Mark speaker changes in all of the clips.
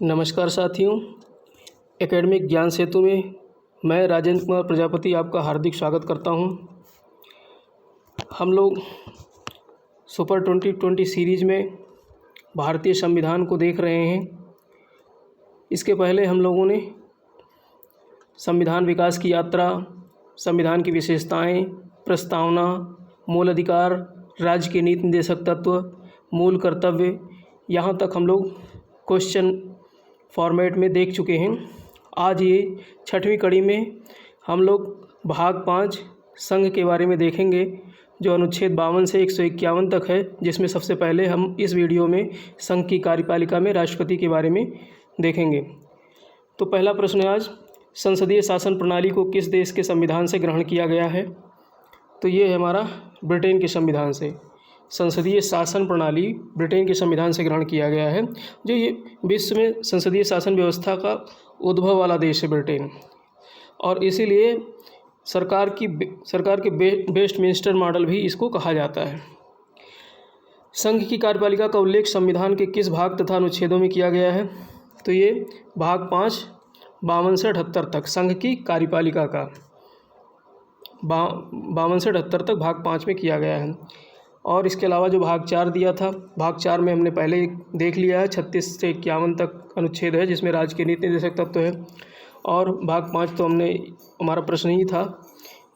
Speaker 1: नमस्कार साथियों, एकेडमिक ज्ञान सेतु में मैं राजेंद्र कुमार प्रजापति आपका हार्दिक स्वागत करता हूं। हम लोग सुपर 2020 सीरीज़ में भारतीय संविधान को देख रहे हैं। इसके पहले हम लोगों ने संविधान विकास की यात्रा, संविधान की विशेषताएं, प्रस्तावना, मूल अधिकार, राज्य के नीति निर्देशक तत्व, मूल कर्तव्य, यहाँ तक हम लोग क्वेश्चन फॉर्मेट में देख चुके हैं। आज ये 6वीं कड़ी में हम लोग भाग 5 संघ के बारे में देखेंगे, जो अनुच्छेद 52 से 151 तक है, जिसमें सबसे पहले हम इस वीडियो में संघ की कार्यपालिका में राष्ट्रपति के बारे में देखेंगे। तो पहला प्रश्न है आज, संसदीय शासन प्रणाली को किस देश के संविधान से ग्रहण किया गया है? तो ये है हमारा ब्रिटेन के संविधान से। संसदीय शासन प्रणाली ब्रिटेन के संविधान से ग्रहण किया गया है। जो ये विश्व में संसदीय शासन व्यवस्था का उद्भव वाला देश है ब्रिटेन, और इसीलिए सरकार के वेस्टमिंस्टर मॉडल भी इसको कहा जाता है। संघ की कार्यपालिका का उल्लेख संविधान के किस भाग तथा अनुच्छेदों में किया गया है? तो ये भाग 5 52 से 78 तक संघ की कार्यपालिका का 52 से 78 तक भाग 5 में किया गया है। और इसके अलावा जो भाग 4 दिया था, भाग 4 में हमने पहले देख लिया है, 36 से 51 तक अनुच्छेद है, जिसमें राज्य के नीति निर्देशक तत्व है। और भाग 5 तो हमारा प्रश्न ही था।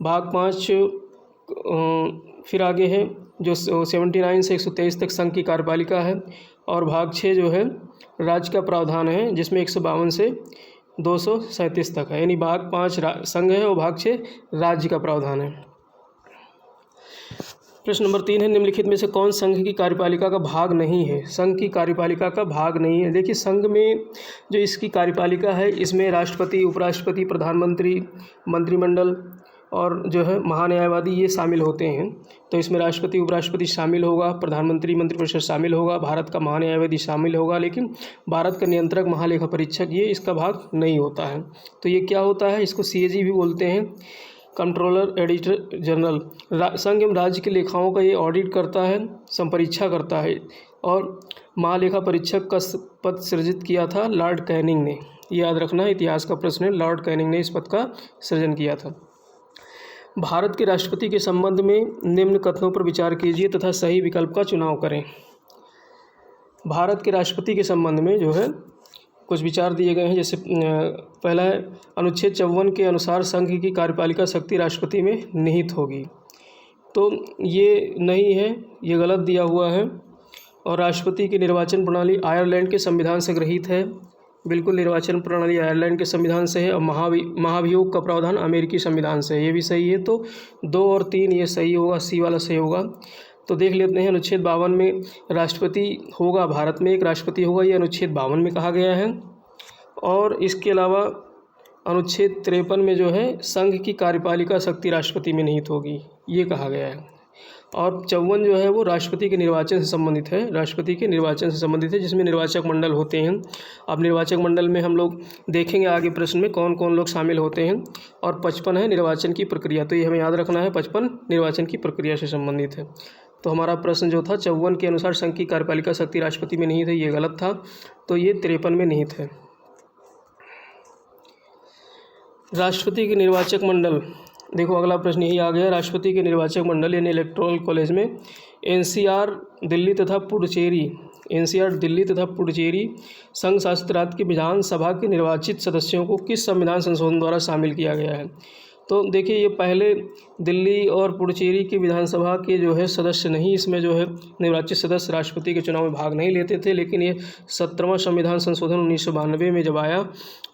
Speaker 1: भाग 5 फिर आगे है जो 79 से 123 तक संघ की कार्यपालिका है। और भाग 6 जो है राज्य का प्रावधान है, जिसमें 152 से 237 तक है। यानी भाग 5 संघ है और भाग 6 राज्य का प्रावधान है। प्रश्न नंबर 3 है, निम्नलिखित में से कौन संघ की कार्यपालिका का भाग नहीं है? संघ की कार्यपालिका का भाग नहीं है। देखिए, संघ में जो इसकी कार्यपालिका है, इसमें राष्ट्रपति, उपराष्ट्रपति, प्रधानमंत्री, मंत्रिमंडल और जो है महान्यायवादी ये शामिल होते हैं। तो इसमें राष्ट्रपति, उपराष्ट्रपति शामिल होगा, प्रधानमंत्री, मंत्रिपरिषद शामिल होगा, भारत का महान्यायवादी शामिल होगा, लेकिन भारत का नियंत्रक, महालेखा परीक्षक, ये इसका भाग नहीं होता है। तो ये क्या होता है? इसको CAG भी बोलते हैं, कंट्रोलर एडिटर जनरल। संघ एवं राज्य की लेखाओं का ये ऑडिट करता है, संपरीक्षा करता है। और महालेखा परीक्षक का पद सृजित किया था लॉर्ड कैनिंग ने। याद रखना, इतिहास का प्रश्न है, लॉर्ड कैनिंग ने इस पद का सृजन किया था। भारत के राष्ट्रपति के संबंध में निम्न कथनों पर विचार कीजिए तथा सही विकल्प का चुनाव करें। भारत के राष्ट्रपति के संबंध में जो है कुछ विचार दिए गए हैं। जैसे पहला है, अनुच्छेद 54 के अनुसार संघ की कार्यपालिका शक्ति राष्ट्रपति में निहित होगी। तो ये नहीं है, ये गलत दिया हुआ है। और राष्ट्रपति की निर्वाचन प्रणाली आयरलैंड के संविधान से गृहीत है। बिल्कुल, निर्वाचन प्रणाली आयरलैंड के संविधान से है। और महाभियोग का प्रावधान अमेरिकी संविधान से है, ये भी सही है। तो 2 और 3 ये सही होगा, C वाला सही होगा। तो देख लेते हैं, अनुच्छेद 52 में राष्ट्रपति होगा, भारत में एक राष्ट्रपति होगा, ये अनुच्छेद 52 में कहा गया है। और इसके अलावा अनुच्छेद 53 में जो है संघ की कार्यपालिका शक्ति राष्ट्रपति में निहित होगी, ये कहा गया है। और 54 जो है वो राष्ट्रपति के निर्वाचन से संबंधित है, राष्ट्रपति के निर्वाचन से संबंधित है, जिसमें निर्वाचक मंडल होते हैं। अब निर्वाचक मंडल में हम लोग देखेंगे आगे प्रश्न में कौन कौन लोग शामिल होते हैं। और 55 है निर्वाचन की प्रक्रिया, तो ये हमें याद रखना है, 55 निर्वाचन की प्रक्रिया से संबंधित है। तो हमारा प्रश्न जो था 54 के अनुसार संघ की कार्यपालिका शक्ति राष्ट्रपति में निहित है, ये गलत था। तो ये 53 में निहित है। राष्ट्रपति के निर्वाचक मंडल, देखो अगला प्रश्न यही आ गया। राष्ट्रपति के निर्वाचक मंडल यानी इलेक्टोरल कॉलेज में NCR दिल्ली तथा पुडुचेरी संघ शासित राज्य की विधानसभा के निर्वाचित सदस्यों को किस संविधान संशोधन द्वारा शामिल किया गया है? तो देखिए, ये पहले दिल्ली और पुडुचेरी की विधानसभा के जो है सदस्य नहीं, इसमें जो है निर्वाचित सदस्य राष्ट्रपति के चुनाव में भाग नहीं लेते थे। लेकिन ये 17वां संविधान संशोधन 1992 में जब आया,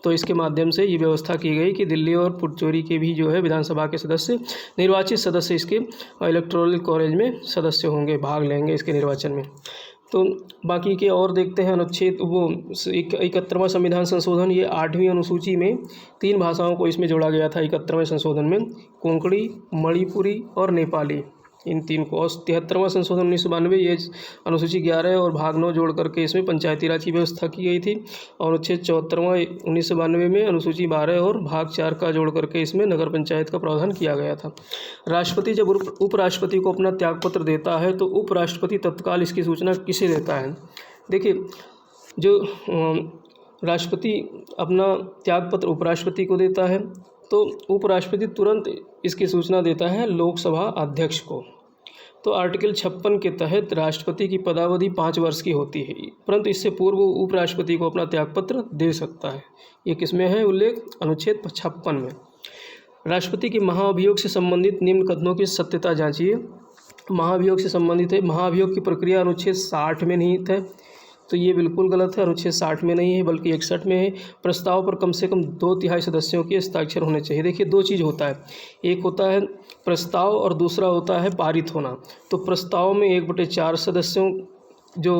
Speaker 1: तो इसके माध्यम से ये व्यवस्था की गई कि दिल्ली और पुडुचेरी के भी जो है विधानसभा के सदस्य, निर्वाचित सदस्य इसके इलेक्टोरल कॉलेज में सदस्य होंगे, भाग लेंगे इसके निर्वाचन में। तो बाकी के और देखते हैं। अनुच्छेद 71वां संविधान संशोधन, ये 8वीं अनुसूची में 3 भाषाओं को इसमें जोड़ा गया था 71वें संशोधन में, कोंकणी, मणिपुरी और नेपाली, इन 3 को। और 73वां संशोधन 1992, ये अनुसूची 11 और भाग 9 जोड़ करके इसमें पंचायती राज की व्यवस्था की गई थी। और अनुच्छेद 74वां 1992 में अनुसूची 12 और भाग 4 का जोड़ करके इसमें नगर पंचायत का प्रावधान किया गया था। राष्ट्रपति जब उपराष्ट्रपति को अपना त्यागपत्र देता है तो उपराष्ट्रपति तत्काल इसकी सूचना किसे देता है? देखिए, जो राष्ट्रपति अपना त्यागपत्र उपराष्ट्रपति को देता है, तो उपराष्ट्रपति तुरंत इसकी सूचना देता है लोकसभा अध्यक्ष को। तो आर्टिकल 56 के तहत राष्ट्रपति की पदावधि 5 वर्ष की होती है, परंतु इससे पूर्व उपराष्ट्रपति को अपना त्यागपत्र दे सकता है। ये किसमें है उल्लेख? अनुच्छेद 56 में। राष्ट्रपति के महाभियोग से संबंधित निम्न कथनों की सत्यता जांचिए। महाभियोग से संबंधित है, महाभियोग की प्रक्रिया अनुच्छेद 60 में निहित है, तो ये बिल्कुल गलत है। अनुच्छेद 60 में नहीं है बल्कि 61 में है। प्रस्ताव पर कम से कम 2/3 सदस्यों के हस्ताक्षर होने चाहिए। देखिए 2 चीज़ होता है, एक होता है प्रस्ताव और दूसरा होता है पारित होना। तो प्रस्ताव में 1/4 सदस्यों जो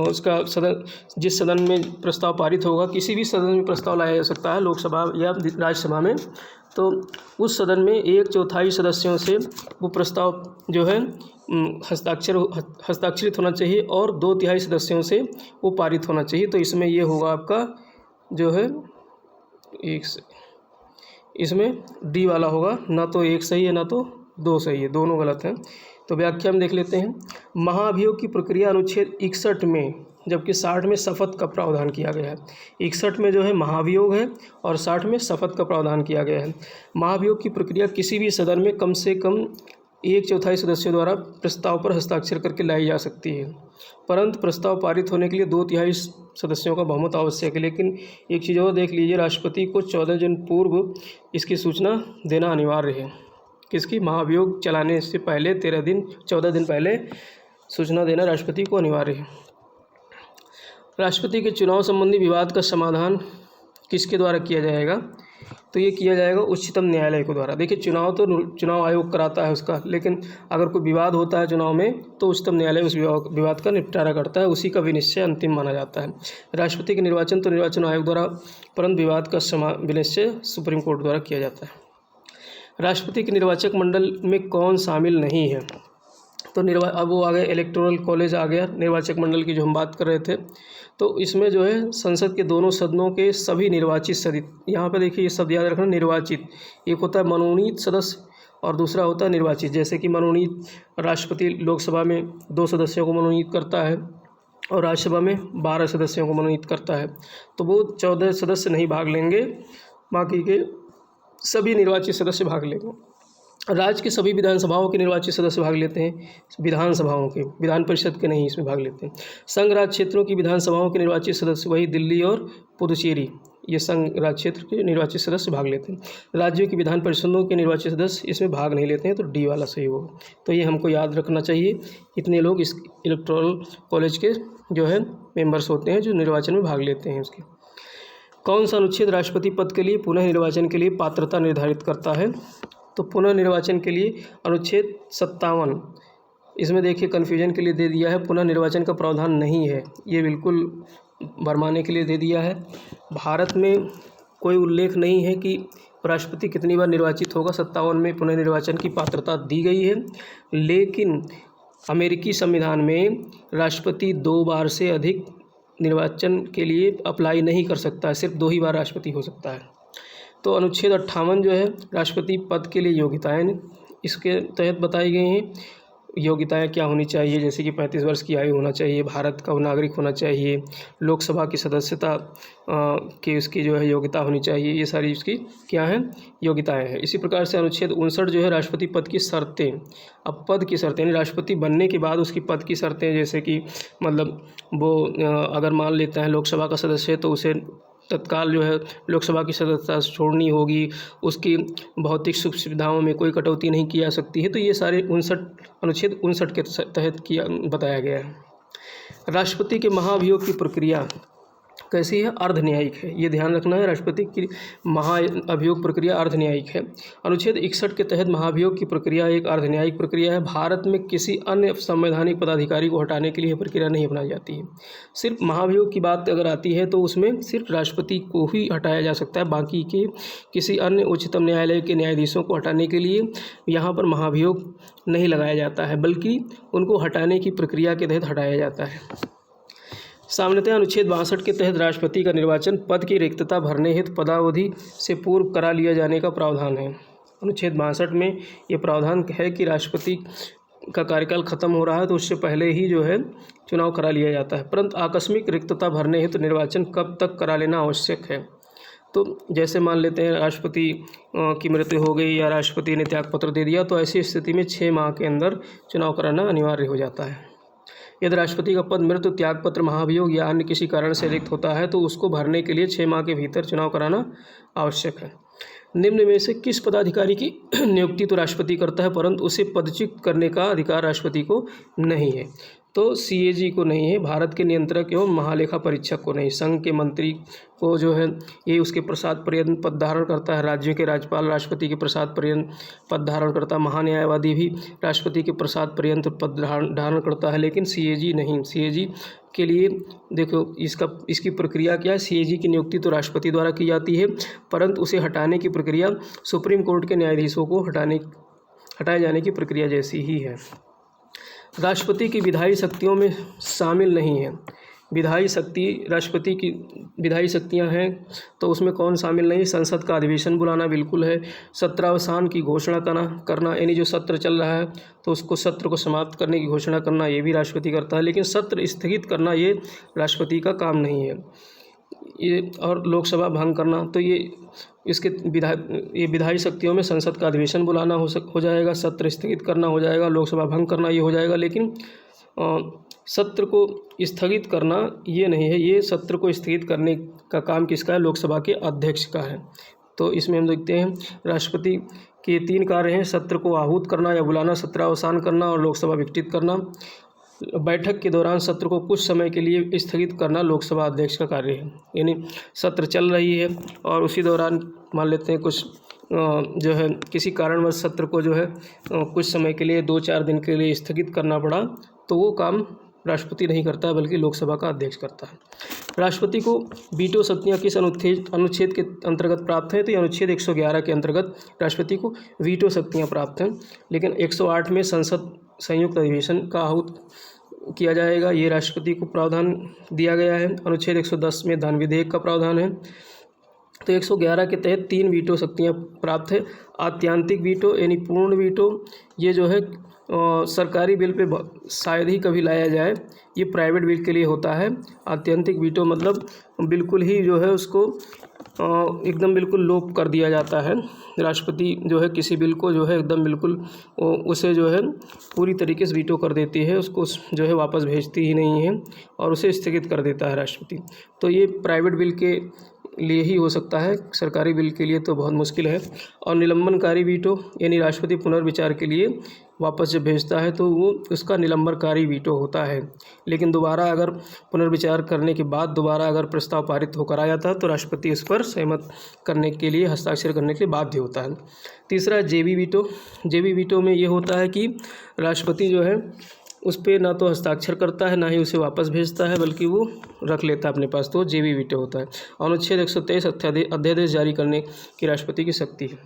Speaker 1: उसका सदन, जिस सदन में प्रस्ताव पारित होगा, किसी भी सदन में प्रस्ताव लाया जा सकता है, लोकसभा या राज्यसभा में, तो उस सदन में 1/4 सदस्यों से वो प्रस्ताव जो है हस्ताक्षरित होना चाहिए और 2/3 सदस्यों से वो पारित होना चाहिए। तो इसमें ये होगा आपका जो है इसमें डी वाला होगा, ना तो 1 सही है ना तो 2 सही है, दोनों गलत हैं। तो व्याख्या में देख लेते हैं। महाभियोग की प्रक्रिया अनुच्छेद 61 में, जबकि 60 में शपथ का प्रावधान किया गया है। 61 में जो है महाभियोग है और 60 में शपथ का प्रावधान किया गया है। महाभियोग की प्रक्रिया किसी भी सदन में कम से कम 1/4 सदस्यों द्वारा प्रस्ताव पर हस्ताक्षर करके लाई जा सकती है, परंतु प्रस्ताव पारित होने के लिए 2/3 सदस्यों का बहुमत आवश्यक है। लेकिन एक चीज़ और देख लीजिए, राष्ट्रपति को 14 दिन पूर्व इसकी सूचना देना अनिवार्य है। किसकी? महाभियोग चलाने से पहले 14 दिन पहले सूचना देना राष्ट्रपति को अनिवार्य है। राष्ट्रपति के चुनाव संबंधी विवाद का समाधान किसके द्वारा किया जाएगा? तो ये किया जाएगा उच्चतम न्यायालय के द्वारा। देखिए चुनाव तो चुनाव आयोग कराता है उसका, लेकिन अगर कोई विवाद होता है चुनाव में तो उच्चतम न्यायालय उस विवाद का निपटारा करता है, उसी का विनिश्चय अंतिम माना जाता है। राष्ट्रपति के निर्वाचन तो निर्वाचन आयोग द्वारा, परंतु विवाद का विनिश्चय सुप्रीम कोर्ट द्वारा किया जाता है। राष्ट्रपति के निर्वाचक मंडल में कौन शामिल नहीं है? तो अब वो आ गए, इलेक्टोरल कॉलेज आ गया, निर्वाचक मंडल की जो हम बात कर रहे थे। तो इसमें जो है संसद के दोनों सदनों के सभी निर्वाचित सदस्य, यहाँ पे देखिए ये शब्द याद रखना, निर्वाचित। एक होता है मनोनीत सदस्य और दूसरा होता है निर्वाचित। जैसे कि मनोनीत, राष्ट्रपति लोकसभा में 2 सदस्यों को मनोनीत करता है और राज्यसभा में 12 सदस्यों को मनोनीत करता है, तो वो 14 सदस्य नहीं भाग लेंगे, बाकी के सभी निर्वाचित सदस्य भाग लेंगे। राज्य की सभी विधानसभाओं के निर्वाचित सदस्य भाग लेते हैं, विधानसभाओं के, विधान परिषद के नहीं इसमें भाग लेते हैं। संघ राज्य क्षेत्रों की विधानसभाओं के निर्वाचित सदस्य, वही दिल्ली और पुदुचेरी, ये संघ राज्य क्षेत्र के निर्वाचित सदस्य भाग लेते हैं। राज्यों की विधान परिषदों के निर्वाचित सदस्य इसमें भाग नहीं लेते हैं, तो डी वाला सही होगा। तो ये हमको याद रखना चाहिए, इतने लोग इस इलेक्टोरल कॉलेज के जो है मेंबर्स होते हैं जो निर्वाचन में भाग लेते हैं। उसके कौन सा अनुच्छेद राष्ट्रपति पद के लिए पुनः निर्वाचन के लिए पात्रता निर्धारित करता है? तो पुनः निर्वाचन के लिए अनुच्छेद 57, इसमें देखिए कन्फ्यूजन के लिए दे दिया है, पुनः निर्वाचन का प्रावधान नहीं है, ये बिल्कुल भरमाने के लिए दे दिया है। भारत में कोई उल्लेख नहीं है कि राष्ट्रपति कितनी बार निर्वाचित होगा, 57 में पुनः निर्वाचन की पात्रता दी गई है। लेकिन अमेरिकी संविधान में राष्ट्रपति 2 बार से अधिक निर्वाचन के लिए अप्लाई नहीं कर सकता है, सिर्फ 2 ही बार राष्ट्रपति हो सकता है। तो अनुच्छेद 58 जो है राष्ट्रपति पद के लिए योग्यताएं इसके तहत बताई गई हैं। योग्यताएं क्या होनी चाहिए? जैसे कि 35 वर्ष की आयु होना चाहिए, भारत का नागरिक होना चाहिए, लोकसभा की सदस्यता की उसकी जो है योग्यता होनी चाहिए, ये सारी उसकी क्या है योग्यताएं हैं। इसी प्रकार से अनुच्छेद 59 जो है राष्ट्रपति पद की शर्तें। अब पद की शर्तें यानी राष्ट्रपति बनने के बाद उसकी पद की शर्तें, जैसे कि मतलब वो अगर मान लेते हैं लोकसभा का सदस्य है तो उसे तत्काल जो है लोकसभा की सदस्यता छोड़नी होगी, उसकी भौतिक सुख सुविधाओं में कोई कटौती नहीं की जा सकती है। तो ये सारे अनुच्छेद 59 के तहत बताया गया है। राष्ट्रपति के महाभियोग की प्रक्रिया कैसी है? अर्ध न्यायिक है, ये ध्यान रखना है। राष्ट्रपति की महाअभियोग प्रक्रिया अर्ध न्यायिक है। अनुच्छेद 61 के तहत महाभियोग की प्रक्रिया एक अर्ध न्यायिक प्रक्रिया है। भारत में किसी अन्य संवैधानिक पदाधिकारी को हटाने के लिए प्रक्रिया नहीं अपनाई जाती है। सिर्फ महाभियोग की बात अगर आती है तो उसमें सिर्फ राष्ट्रपति को ही हटाया जा सकता है, बाकी के किसी अन्य उच्चतम न्यायालय के न्यायाधीशों को हटाने के लिए यहाँ पर महाभियोग नहीं लगाया जाता है, बल्कि उनको हटाने की प्रक्रिया के तहत हटाया जाता है। सामान्यतः अनुच्छेद 62 के तहत राष्ट्रपति का निर्वाचन पद की रिक्तता भरने हेतु पदावधि से पूर्व करा लिया जाने का प्रावधान है। अनुच्छेद 62 में ये प्रावधान है कि राष्ट्रपति का कार्यकाल ख़त्म हो रहा है तो उससे पहले ही जो है चुनाव करा लिया जाता है। परंतु आकस्मिक रिक्तता भरने हेतु निर्वाचन कब तक करा लेना आवश्यक है? तो जैसे मान लेते हैं राष्ट्रपति की मृत्यु हो गई या राष्ट्रपति ने त्यागपत्र दे दिया, तो ऐसी स्थिति में 6 माह के अंदर चुनाव कराना अनिवार्य हो जाता है। यदि राष्ट्रपति का पद मृत्यु, त्यागपत्र, महाभियोग या अन्य किसी कारण से रिक्त होता है तो उसको भरने के लिए 6 माह के भीतर चुनाव कराना आवश्यक है। निम्न में से किस पदाधिकारी की नियुक्ति तो राष्ट्रपति करता है परंतु उसे पदच्युत करने का अधिकार राष्ट्रपति को नहीं है? तो CAG को नहीं है, भारत के नियंत्रक एवं महालेखा परीक्षक को नहीं, संघ के मंत्री को जो है ये उसके प्रसाद पर्यंत पद धारण करता है, राज्यों के राज्यपाल राष्ट्रपति के प्रसाद पर्यंत पद धारण करता है, महान्यायवादी भी राष्ट्रपति के प्रसाद पर्यंत पद धारण करता है, लेकिन CAG नहीं। CAG के लिए देखो इसकी प्रक्रिया क्या है? CAG की नियुक्ति तो राष्ट्रपति द्वारा की जाती है परंतु उसे हटाने की प्रक्रिया सुप्रीम कोर्ट के न्यायाधीशों को हटाए जाने की प्रक्रिया जैसी ही है। राष्ट्रपति की विधायी शक्तियों में शामिल नहीं है। विधायी शक्ति, राष्ट्रपति की विधायी शक्तियां हैं तो उसमें कौन शामिल नहीं? संसद का अधिवेशन बुलाना बिल्कुल है, सत्रावसान की घोषणा करना यानी जो सत्र चल रहा है तो उसको सत्र को समाप्त करने की घोषणा करना ये भी राष्ट्रपति करता है, लेकिन सत्र स्थगित करना ये राष्ट्रपति का काम नहीं है। ये और लोकसभा भंग करना तो ये विधायी शक्तियों में संसद का अधिवेशन बुलाना हो जाएगा, सत्र स्थगित करना हो जाएगा, लोकसभा भंग करना ये हो जाएगा, लेकिन सत्र को स्थगित करना ये नहीं है। ये सत्र को स्थगित करने का काम किसका है? लोकसभा के अध्यक्ष का है। तो इसमें हम देखते हैं राष्ट्रपति के 3 कार्य हैं: सत्र को आहूत करना या बुलाना, सत्रावसान करना और लोकसभा विघटित करना। बैठक के दौरान सत्र को कुछ समय के लिए स्थगित करना लोकसभा अध्यक्ष का कार्य है। यानी सत्र चल रही है और उसी दौरान मान लेते हैं कुछ जो है किसी कारणवश सत्र को जो है कुछ समय के लिए 2-4 दिन के लिए स्थगित करना पड़ा तो वो काम राष्ट्रपति नहीं करता है बल्कि लोकसभा का अध्यक्ष करता है। राष्ट्रपति को वीटो शक्तियाँ किस अनुच्छेद के अंतर्गत प्राप्त हैं? तो ये अनुच्छेद 111 के अंतर्गत राष्ट्रपति को वीटो शक्तियाँ प्राप्त हैं, लेकिन 108 में संसद संयुक्त अधिवेशन का आहूत किया जाएगा, ये राष्ट्रपति को प्रावधान दिया गया है। अनुच्छेद 110 में धन विधेयक का प्रावधान है। तो 111 के तहत 3 वीटो शक्तियाँ प्राप्त है। आत्यांतिक वीटो यानी पूर्ण वीटो, ये जो है सरकारी बिल पे शायद ही कभी लाया जाए, ये प्राइवेट बिल के लिए होता है। आत्यंतिक वीटो मतलब बिल्कुल ही जो है उसको एकदम बिल्कुल लोप कर दिया जाता है। राष्ट्रपति जो है किसी बिल को जो है एकदम बिल्कुल उसे जो है पूरी तरीके से वीटो कर देती है, उसको जो है वापस भेजती ही नहीं है और उसे स्थगित कर देता है राष्ट्रपति। तो ये प्राइवेट बिल के लिए ही हो सकता है, सरकारी बिल के लिए तो बहुत मुश्किल है। और निलंबनकारी वीटो यानी राष्ट्रपति पुनर्विचार के लिए वापस जब भेजता है तो वो उसका निलंबनकारी वीटो होता है, लेकिन दोबारा अगर पुनर्विचार करने के बाद दोबारा अगर प्रस्ताव पारित होकर आ जाता है तो राष्ट्रपति इस पर सहमत करने के लिए, हस्ताक्षर करने के लिए बाध्य होता है। तीसरा जेबी वीटो। जेबी वीटो में ये होता है कि राष्ट्रपति जो है उस पर ना तो हस्ताक्षर करता है ना ही उसे वापस भेजता है बल्कि वो रख लेता है अपने पास, तो जेबी वीटो होता है। अनुच्छेद 123 अध्यादेश जारी करने की राष्ट्रपति की शक्ति है।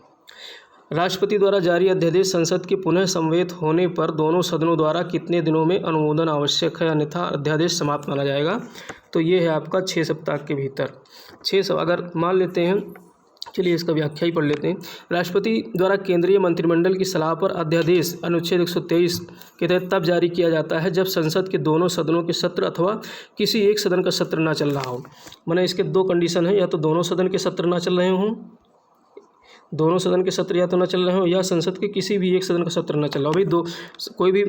Speaker 1: राष्ट्रपति द्वारा जारी अध्यादेश संसद के पुनः समवेत होने पर दोनों सदनों द्वारा कितने दिनों में अनुमोदन आवश्यक है, अन्यथा अध्यादेश समाप्त माना जाएगा? तो ये है आपका 6 सप्ताह के भीतर। 6 अगर मान लेते हैं, चलिए इसका व्याख्या ही पढ़ लेते हैं। राष्ट्रपति द्वारा केंद्रीय मंत्रिमंडल की सलाह पर अध्यादेश अनुच्छेद 123 के तहत तब जारी किया जाता है जब संसद के दोनों सदनों के सत्र अथवा किसी एक सदन का सत्र ना चल रहा हो। माने इसके 2 कंडीशन है, या तो दोनों सदन के सत्र ना चल रहे हों, दोनों सदन के सत्र या तो ना चल रहे हो या संसद के किसी भी एक सदन का सत्र ना चल रहा हो। भाई कोई भी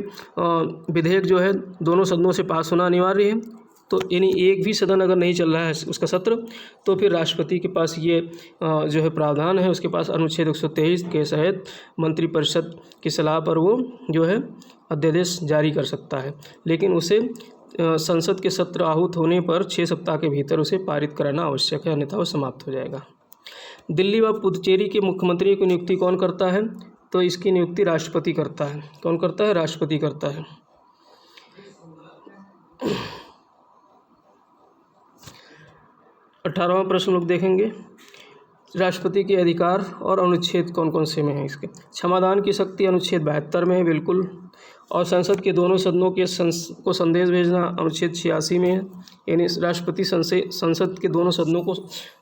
Speaker 1: विधेयक जो है दोनों सदनों से पास होना अनिवार्य है, तो यानी एक भी सदन अगर नहीं चल रहा है उसका सत्र, तो फिर राष्ट्रपति के पास ये जो है प्रावधान है, उसके पास अनुच्छेद 123 के तहत मंत्रिपरिषद की सलाह पर वो जो है अध्यादेश जारी कर सकता है, लेकिन उसे संसद के सत्र आहूत होने पर 6 सप्ताह के भीतर उसे पारित कराना आवश्यक है, अन्यथा वो समाप्त हो जाएगा। दिल्ली व पुदुचेरी के मुख्यमंत्री की नियुक्ति कौन करता है? तो इसकी नियुक्ति राष्ट्रपति करता है। कौन करता है? राष्ट्रपति करता है। 18वां प्रश्न लोग देखेंगे, राष्ट्रपति के अधिकार और अनुच्छेद कौन कौन से में है इसके। क्षमादान की शक्ति अनुच्छेद 72 में है बिल्कुल, और संसद के दोनों सदनों के को संदेश भेजना अनुच्छेद 86 में है, यानी राष्ट्रपति संसद के दोनों सदनों को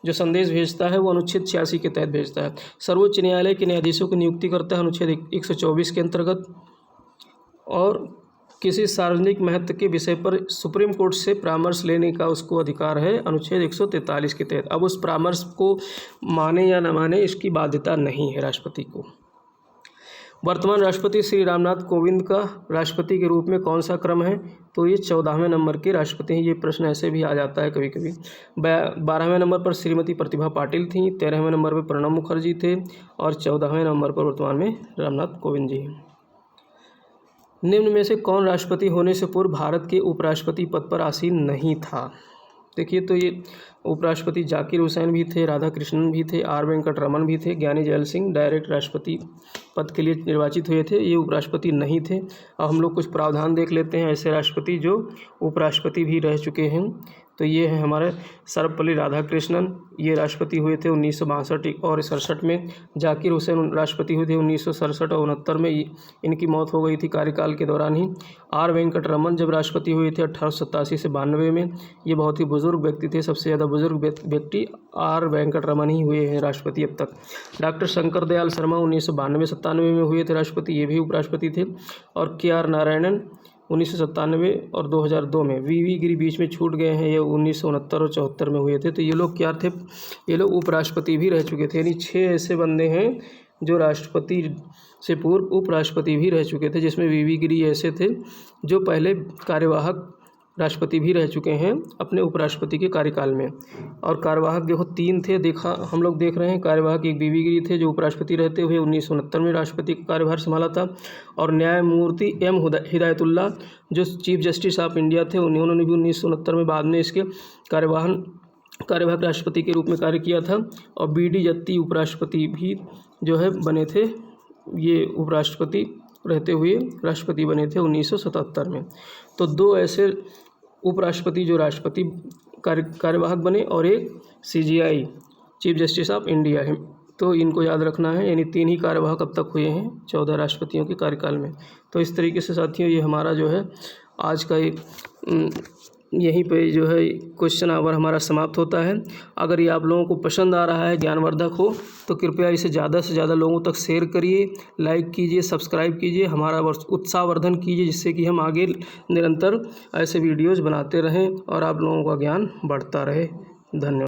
Speaker 1: जो संदेश भेजता है वो अनुच्छेद 86 के तहत भेजता है। सर्वोच्च न्यायालय के न्यायाधीशों की नियुक्ति करता है अनुच्छेद 124 के अंतर्गत, और किसी सार्वजनिक महत्व के विषय पर सुप्रीम कोर्ट से परामर्श लेने का उसको अधिकार है अनुच्छेद 143 के तहत। अब उस परामर्श को माने या न माने इसकी बाध्यता नहीं है राष्ट्रपति को। वर्तमान राष्ट्रपति श्री रामनाथ कोविंद का राष्ट्रपति के रूप में कौन सा क्रम है? तो ये 14वें नंबर के राष्ट्रपति हैं। ये प्रश्न ऐसे भी आ जाता है कभी कभी। 12वें नंबर पर श्रीमती प्रतिभा पाटिल थी, 13वें नंबर पर प्रणब मुखर्जी थे और 14वें नंबर पर वर्तमान में रामनाथ कोविंद जी हैं। निम्न में से कौन राष्ट्रपति होने से पूर्व भारत के उपराष्ट्रपति पद पर आसीन नहीं था? देखिए, तो ये उपराष्ट्रपति जाकिर हुसैन भी थे, राधा कृष्णन भी थे, आर वेंकटरमन भी थे, ज्ञानी जैल सिंह डायरेक्ट राष्ट्रपति पद के लिए निर्वाचित हुए थे, ये उपराष्ट्रपति नहीं थे। अब हम लोग कुछ प्रावधान देख लेते हैं ऐसे राष्ट्रपति जो उपराष्ट्रपति भी रह चुके हैं। तो ये है हमारे सर्वपल्ली राधाकृष्णन, ये राष्ट्रपति हुए थे 1962 और 67 में। जाकिर हुसैन राष्ट्रपति हुए थे 1967 और 69 में, इनकी मौत हो गई थी कार्यकाल के दौरान ही। आर वेंकटरमन जब राष्ट्रपति हुए थे 1887 से 92 में, ये बहुत ही बुजुर्ग व्यक्ति थे, सबसे ज़्यादा बुजुर्ग व्यक्ति आर वेंकटरमन ही हुए हैं राष्ट्रपति अब तक। डॉक्टर शंकर दयाल शर्मा 1992-97 में हुए थे राष्ट्रपति, ये भी उपराष्ट्रपति थे। और के.आर. नारायणन 1997 और 2002 में। वी गिरी बीच में छूट गए हैं, ये 1969 और 74 में हुए थे। तो ये लोग क्या थे? ये लोग उपराष्ट्रपति भी रह चुके थे। यानी 6 ऐसे बंदे हैं जो राष्ट्रपति से पूर्व उपराष्ट्रपति भी रह चुके थे, जिसमें वी गिरी ऐसे थे जो पहले कार्यवाहक राष्ट्रपति भी रह चुके हैं अपने उपराष्ट्रपति के कार्यकाल में। और कार्यवाहक देखो 3 थे, हम लोग देख रहे हैं। कार्यवाहक एक वी गिरी थे जो उपराष्ट्रपति रहते हुए 1969 में राष्ट्रपति का कार्यभार संभाला था। और न्यायमूर्ति एम हिदायतुल्लाह जो चीफ जस्टिस ऑफ इंडिया थे, उन्होंने भी 1969 में बाद में इसके कार्यवाहक राष्ट्रपति के रूप में कार्य किया था। और बी.डी. जत्ती उपराष्ट्रपति भी जो है बने थे, ये उपराष्ट्रपति रहते हुए राष्ट्रपति बने थे 1977 में। तो 2 ऐसे उपराष्ट्रपति जो राष्ट्रपति कार्यवाहक बने और एक CJI chief justice of India है। तो इनको याद रखना है, यानी 3 ही कार्यवाहक अब तक हुए हैं 14 राष्ट्रपतियों के कार्यकाल में। तो इस तरीके से साथियों ये हमारा जो है आज का यहीं पे जो है क्वेश्चन आवर हमारा समाप्त होता है। अगर ये आप लोगों को पसंद आ रहा है, ज्ञानवर्धक हो, तो कृपया इसे ज़्यादा से ज़्यादा लोगों तक शेयर करिए, लाइक कीजिए, सब्सक्राइब कीजिए, हमारा उत्साहवर्धन कीजिए, जिससे कि हम आगे निरंतर ऐसे वीडियोज़ बनाते रहें और आप लोगों का ज्ञान बढ़ता रहे। धन्यवाद।